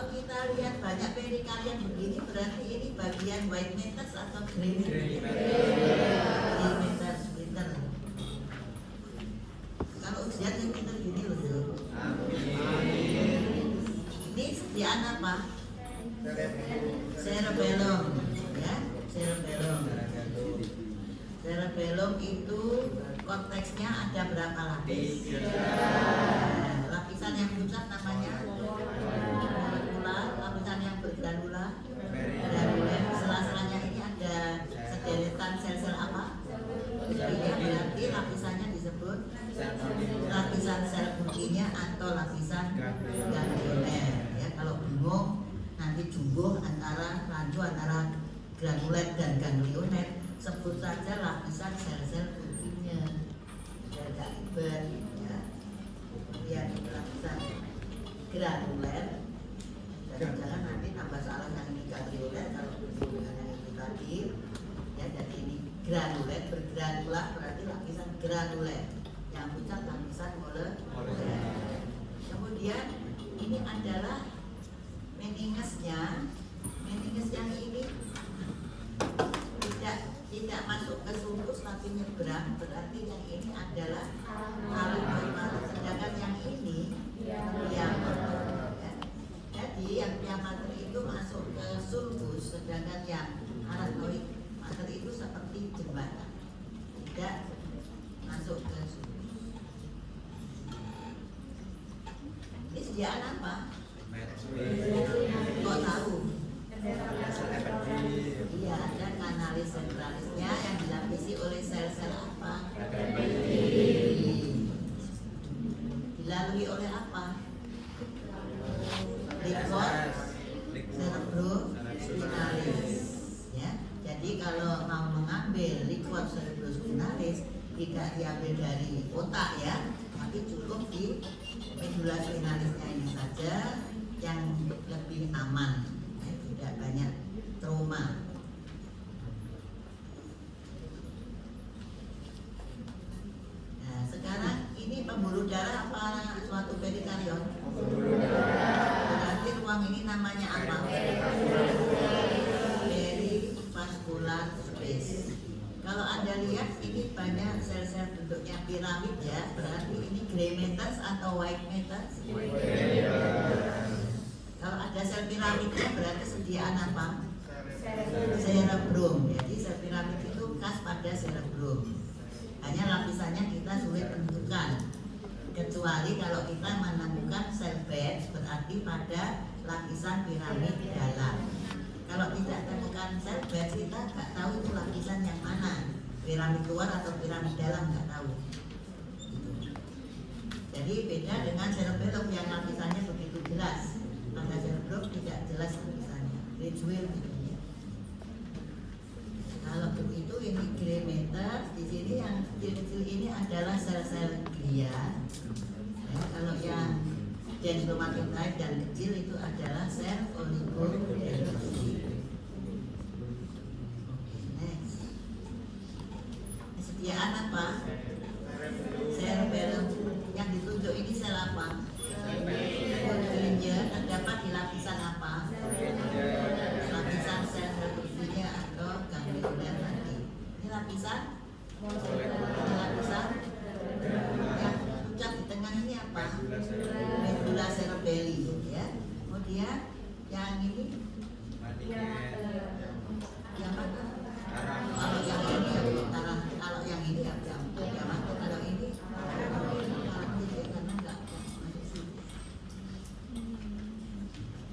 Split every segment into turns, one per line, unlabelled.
Kalau kita lihat banyak perikalium begini, berarti ini bagian white matters atau gray matters, pinter. Kalau ujian yang pinter gini loh. Ini sediaan apa? Cerebellum, ya, cerebellum. Cerebellum itu konteksnya ada berapa lapis? Lapisan yang pusat namanya molekular, lapisan yang bergranular, granuler. Sela-selanya ini ada sederetan sel-sel apa? Ini berarti lapisannya disebut lapisan sel kuncinya atau lapisan granuler. Ya, kalau bingung nanti jumbo antara rancu antara granuler dan ganglionet, sebut saja lapisan sel-sel kuncinya. Agak ribet ya. Kemudian lapisan granuler, jangan-jangan nanti tambah salah yang ini ganglioner kalau berbeda dengan yang itu tadi. Ya, jadi ini granuler, bergranular berarti lapisan granuler. Yang puncak lapisan molekuler. Kemudian ini adalah meningesnya. Meninges yang ini tidak masuk ke sulcus tapi nyebrang, berarti yang ini adalah arachnoid, sedangkan yang ini diameter. Jadi yang diameter itu masuk ke sulcus, sedangkan yang arachnoid itu seperti jembatan, tidak masuk ke sulcus. Ini sediaan apa? Kok tahu? Iya, ada kanalis sentralisnya yang dilapisi oleh sel-sel apa? Dilalui oleh apa? Liquor cerebrospinalis. Ya, jadi kalau mau mengambil liquor cerebrospinalis tidak diambil dari otak ya, tapi cukup di medula spinalisnya ini saja yang lebih aman, ya, tidak banyak trauma. Nah, sekarang ini pembuluh darah apa suatu perikarion? Berarti ruang ini namanya apa? Perivascular space. Kalau Anda lihat ini banyak sel-sel bentuknya piramid ya, berarti ini gray matters atau white matters? Kalau ada sel piramidnya berarti sediaan apa? Cerebrum. Jadi sel piramid itu khas pada cerebrum. Hanya lapisannya kita sulit tentukan. Kecuali kalau kita menemukan sel batch berarti pada lapisan piramid dalam. Kalau tidak temukan sel batch kita nggak tahu itu lapisan yang mana, piramid luar atau piramid dalam nggak tahu. Jadi beda dengan cerebellum yang lapisannya begitu jelas. Pada cerebellum tidak jelas lapisannya, gradual gitu ya. Kalau begitu ini gray matter, di sini yang kecil-kecil ini adalah sel-sel glia. Ya, kalau yang dendromatid dan kecil itu adalah sel oligodendrosit. Next. Sediaan apa? Cerebellum. Yang ditunjuk ini sel apa? Golginya terdapat di lapisan apa? Lapisan sel Golginya atau ganglioner tadi. Ini lapisan? Ini lapisan? Yang puncak di tengah ini apa? Medula cerebelli ya. Kemudian yang ini? Yang mana? Kalau yang ini ya utara, kalau yang ini ya diameter, kalau ini karena enggak.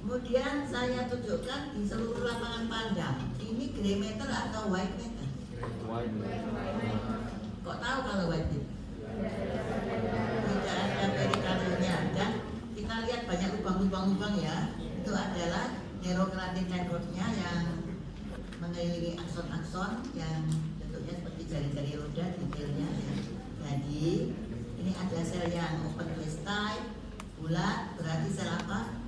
Kemudian saya tunjukkan di seluruh lapangan pandang. Ini gray matter atau white matter? Kok tahu kalau white matter? Tidak ada perikardionya dan kita lihat banyak lubang-lubang ya. Itu adalah neurokeratin networknya yang mengelilingi akson-akson yang bentuknya seperti jari-jari roda detailnya ya. Jadi ini ada sel yang open face type, bulat, berarti sel apa?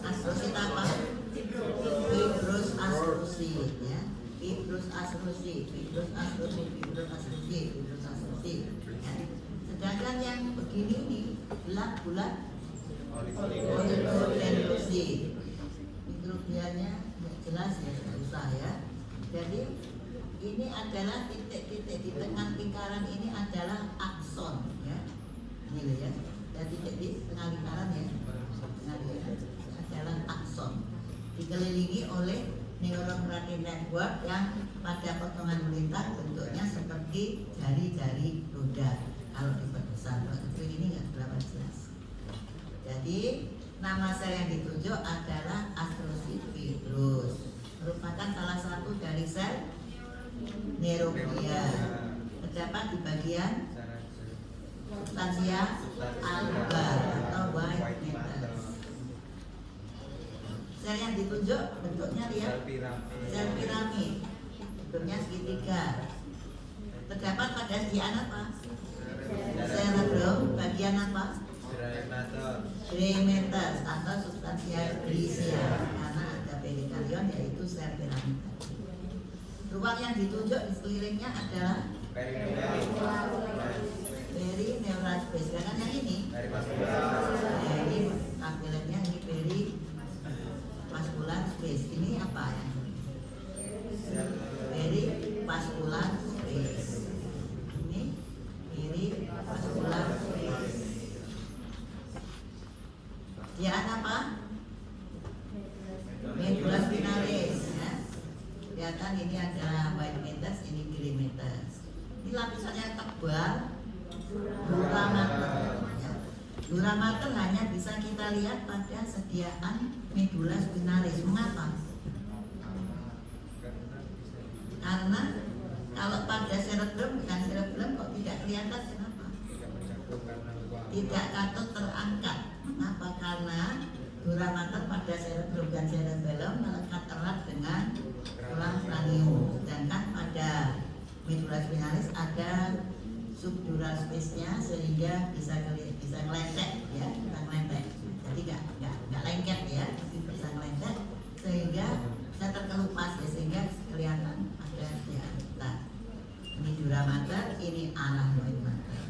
Astrosit apa? Fibrous astrosit ya. Fibrous astrosit, fibrous astrosit, fibrous astrosit, fibrous astrosit ya. Sedangkan yang begini ini bulat-bulat oligodendrosit pengertiannya nggak jelas ya, nggak usah ya. Jadi ini adalah titik-titik di tengah lingkaran ini adalah akson ya. Ini loh ya. Dan titik di tengah lingkaran ya. Tengah lingkaran adalah akson. Dikelilingi oleh neuroprotective network yang pada potongan melintang bentuknya seperti jari-jari roda. Kalau diperbesar, itu ini nggak berapa jelas. Jadi nama sel yang ditunjuk adalah astrocytosis, merupakan salah satu dari sel neuroglia. Terdapat di bagian substansia alba atau white matter. Sel yang ditunjuk bentuknya lihat sel piramid, bentuknya segitiga. Terdapat pada bagian apa? Cerebrum, bagian apa? Gray matter atau substansia glisia, karena ada perikarion yaitu sel piramid. Ruang yang ditunjuk di sekelilingnya adalah perineural space. Sedangkan yang ini, ini tampilannya ini perivascular space. Ini apa ya? Perivascular space. Ini perivascular space. Dia apa? Medulla spinalis. Ya. Kelihatan ini adalah white matter, ini gray matter. Ini lapisannya tebal, dura mater. Ya. Dura mater hanya bisa kita lihat pada sediaan medulla spinalis. Mengapa? Karena kalau pada cerebrum kok tidak kelihatan. Kenapa? Tidak katut terangkat. Mengapa? Karena dura mater pada cerebrum dan cerebellum melekat erat dengan tulang cranium. Sedangkan pada medulla spinalis ada subdural space-nya sehingga bisa ngelentek ya, bisa ngelentek. Jadi nggak lengket ya, tapi bisa ngelentek sehingga bisa terkelupas ya, sehingga kelihatan ada ya. Nah, ini dura mater, ini arachnoid mater.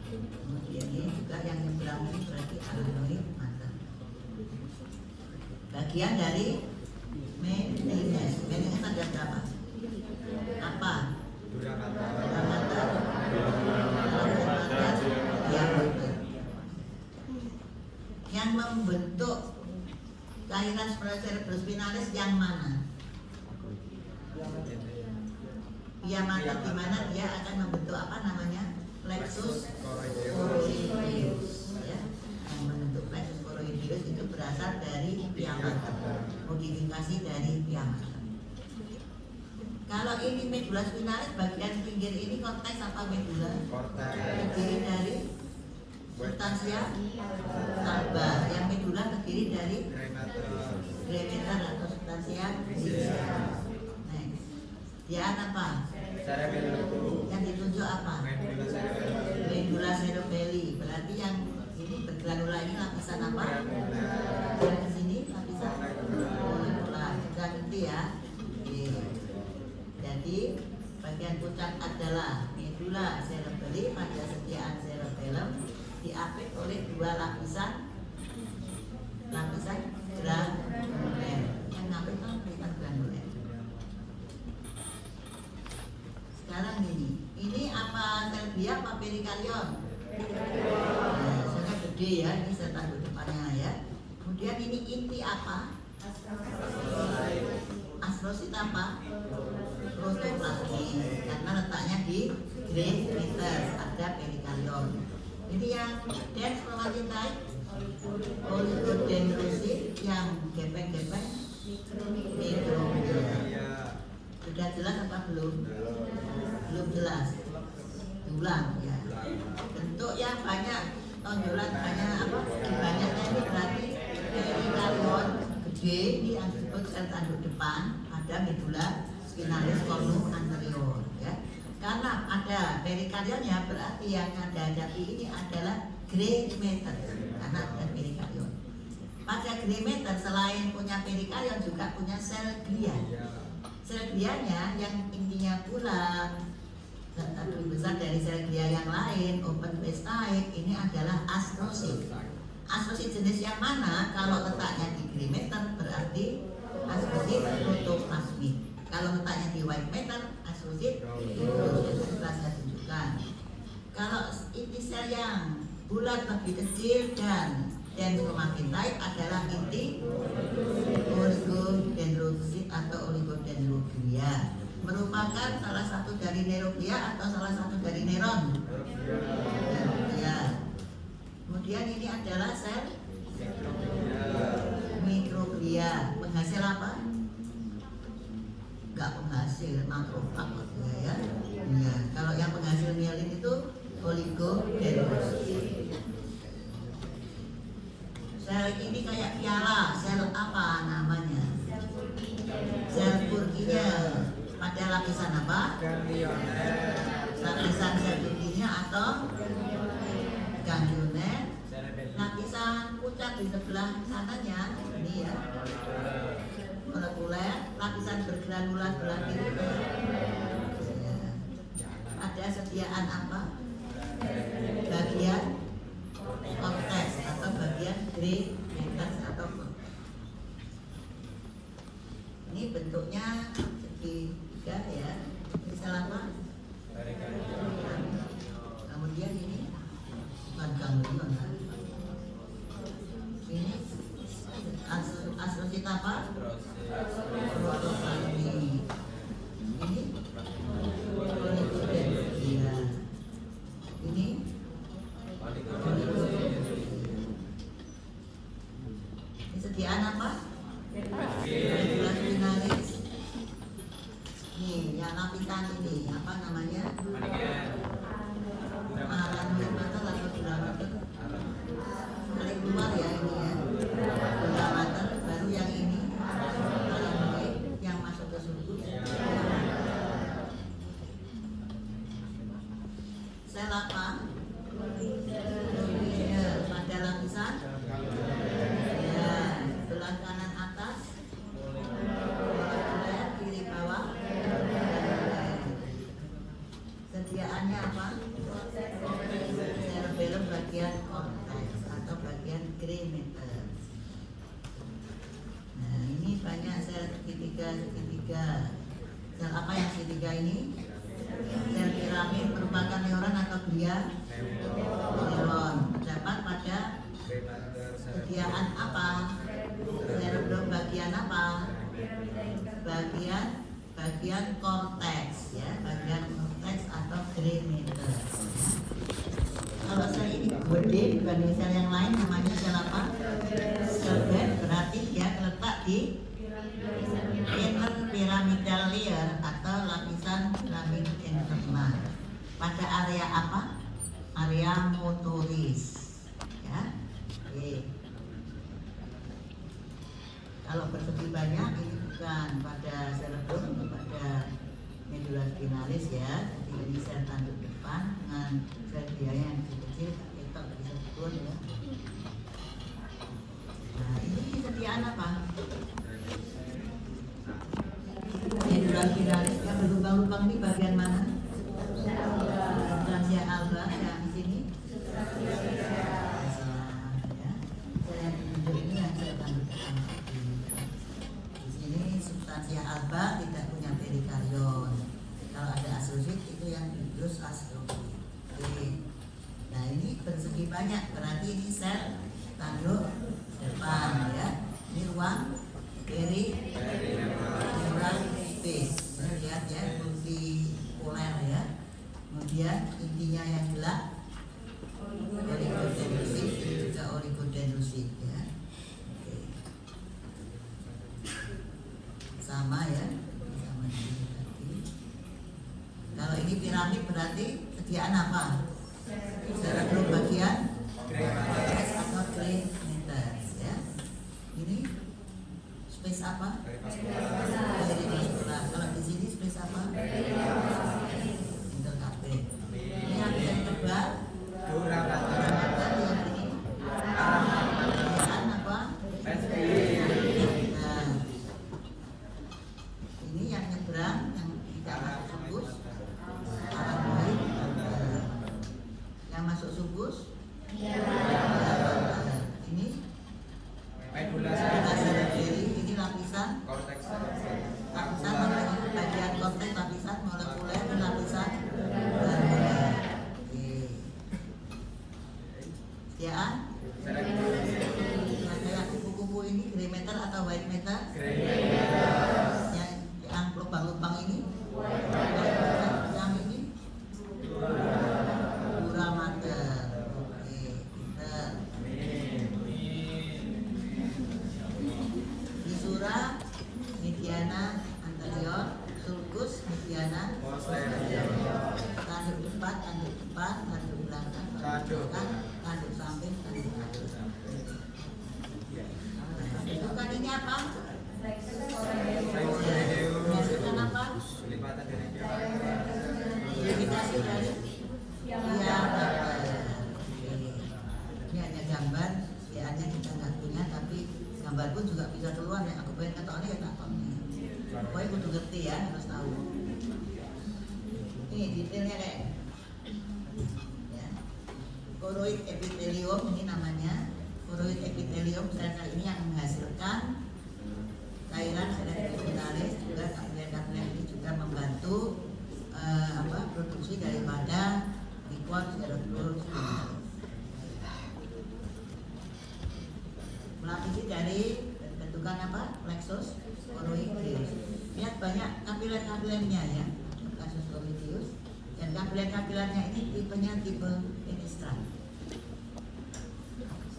Kemudian ini juga yang nyebrang ini berarti arachnoid mater. Bagian dari meninges. Meninges ada berapa? Apa? Dura mater, diameter. Yang membentuk cairan cerebrospinalis yang mana? Via mater, di mana dia akan membentuk apa namanya? Plexus choroideus ya. Yang membentuk plexus choroideus itu berasal dari via mater, modifikasi dari via mater. Kalau ini medulla spinalis, bagian pinggir ini korteks apa medulla? Terdiri dari substansia alba. Yang medulla terdiri dari gray matter atau substansia glisia. Next. Dia apa? Yang ditunjuk apa? Medulla cerebelli. Berarti yang ini bergranula ini lapisan apa? Yang di sini lapisan molekular. Sudah ngerti ya? Jadi bagian puncak adalah medulla cerebelli pada sediaan cerebellum diapit oleh dua lapisan granuler. Yang ngapit kan lapisan granuler. Sekarang ini apa sel glia apa perikarion? Nah, selnya gede ya, ini sel tanduk depannya ya. Kemudian ini inti apa? Astrosit apa? Protoplasmi, karena letaknya di gray matter, ada perikarion. Ini yang dense chromatin type oligodendrosit, yang gepeng-gepeng mikroglia. Sudah jelas apa belum? Belum jelas. Diulang ya. Bentuk yang banyak, tonjolan banyak apa? Banyaknya ini berarti perikarion gede, ini yang disebut sel tanduk depan pada medulla spinalis cornu anterior ya. Karena ada perikarionnya berarti yang Anda hadapi ini adalah gray matter karena ada perikarion. Pada gray matter selain punya perikarion juga punya sel glia. Sel glianya yang intinya bulat dan lebih besar dari sel glia yang lain, open space type, ini adalah astrosit. astrosit jenis yang mana? Kalau letaknya di gray matter berarti astrosit protoplasmik. Kalau letaknya di white matter astrosit hidrogen. Setelah saya tunjukkan. Kalau inti sel yang bulat lebih kecil dan semakin tight adalah inti oligodendrosit atau oligodendroglia, merupakan salah satu dari neuroglia atau salah satu dari neuron. Ya. Kemudian ini adalah sel mikroglia. Penghasil apa? Enggak penghasil, makrofag ya. Ya. Kalau yang penghasil mielin itu oligodendrosit. Sel ini kayak piala, sel apa namanya? Sel Purkinje. Pada lapisan apa? Lapisan sel Purkinje atau ganglioner. Lapisan pucat di sebelah sananya ini ya, molekuler. Lapisan bergranula sebelah kiri. Ada sediaan apa? Bagian korteks atau bagian gray matter atau ini bentuknya segitiga ya. Ini sel apa? Kemudian ini bukan ganglion. Ini astrosit apa? Protoplasmik. Ini oligodendroglia. Ini sediaan apa? Spinalis. Nih, yang lapisan ini apa namanya? Araniomater atau duramater. Paling keluar ya ini ya. Duramater, baru yang ini aranioid yang masuk ke sulcus. Sel apa? Pada lapisan sebelah kanan atas, kiri bawah. Sediaannya apa? Cerebellum bagian korteks atau bagian gray matter. Nah ini banyak sel segitiga. Sel apa yang segitiga ini? Sel piramid merupakan neuron atau glia? Neuron. Terdapat pada sediaan apa? Cerebellum bagian apa? Bagian korteks ya, bagian korteks atau gray matter. Kalau sel ini gede dibanding sel yang lain namanya sel apa? Sel bed, berarti dia terletak di interpyramidal layer atau lapisan piramid internal. Pada area apa? Area motoris ya. Oke. Kalau persegi banyak ini bukan pada cerebellum, pada medula spinalis ya. Jadi ini sel tanduk depan dengan sel biaya yang kecil, ketok bisa pun ya. Nah ini sediaan apa? Medula spinalisnya berlubang-lubang ini bagian mana? Substansia alba yang di sini. Substansia alba tidak punya perikarion. Kalau ada astrosit itu yang diurus astrosit. Oke. Nah ini persegi banyak, berarti ini sel tanduk depan ya. Ini ruang peripheral space. Lihat ya, multipolar ya. Kemudian intinya yang gelap oligodendrosit, ini juga oligodendrosit ya. Oke. Sama ya, sama ini tadi. Kalau ini piramid berarti sediaan apa? Cerebellum bagian korteks atau apa? Menghasilkan apa? Limitasi dari ini hanya gambar, ya hanya kita nggak punya, tapi gambar pun juga bisa keluar ya. Aku pengen ketoknya ya ketoknya. Pokoknya kudu ngerti ya, harus tahu. Ini detailnya kayak ya. Choroid epithelium ini namanya. Choroid epithelium sel-sel ini yang menghasilkan cairan sel epithelialis, juga kapil-kapil ini juga membantu produksi daripada lipid serotonin, melapisi dari bentukan apa? Plexus choroideus. Lihat banyak kapiler-kapilernya ya, plexus choroideus, dan kapiler-kapilernya ini tipenya tipe penistran.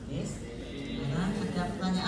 Yes. Nah, ada pertanyaan